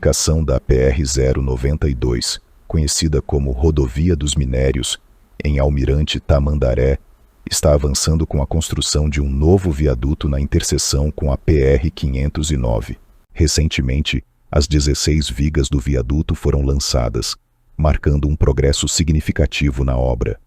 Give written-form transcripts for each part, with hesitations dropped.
duplicação da PR-092, conhecida como Rodovia dos Minérios, em Almirante Tamandaré, está avançando com a construção de um novo viaduto na interseção com a PR-509. Recentemente, as 16 vigas do viaduto foram lançadas, marcando um progresso significativo na obra.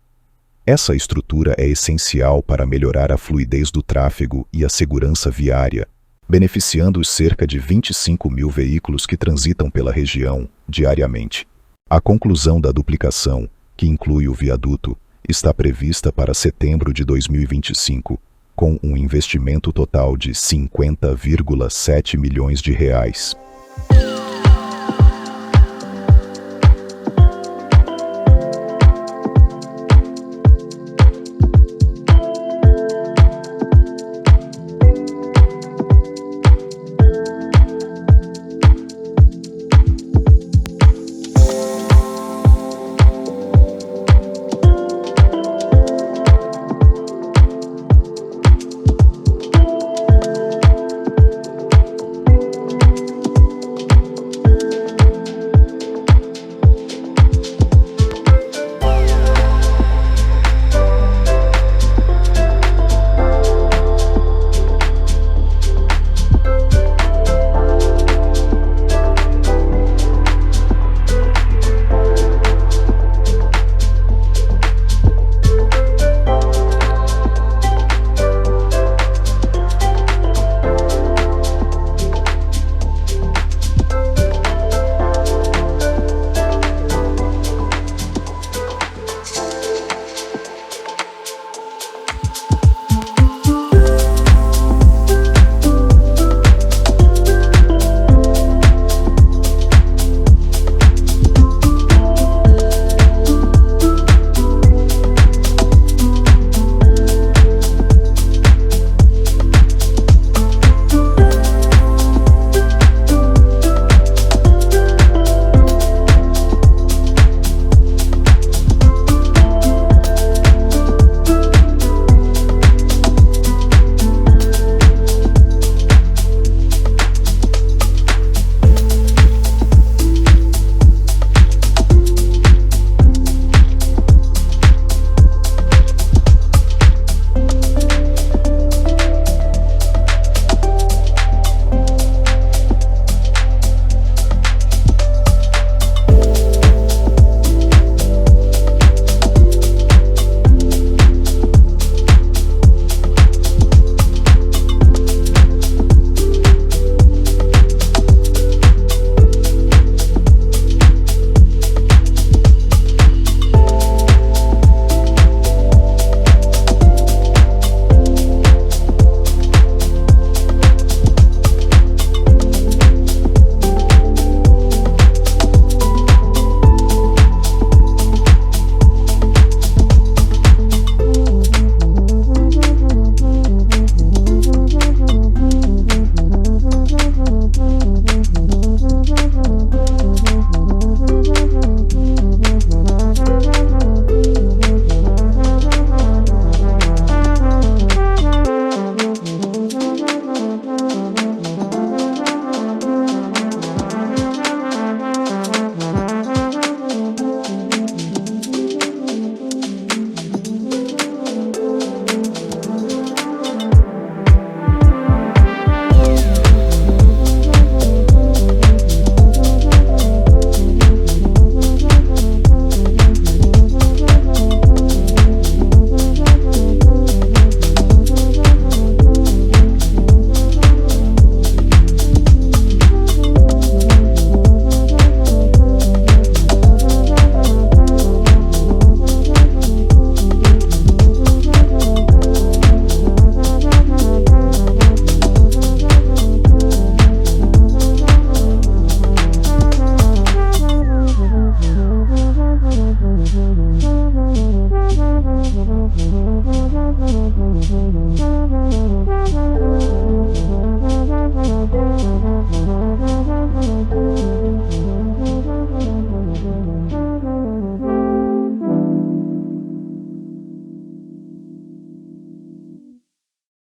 Essa estrutura é essencial para melhorar a fluidez do tráfego e a segurança viária, beneficiando os cerca de 25 mil veículos que transitam pela região diariamente. A conclusão da duplicação, que inclui o viaduto, está prevista para setembro de 2025, com um investimento total de R$ 50,7 milhões.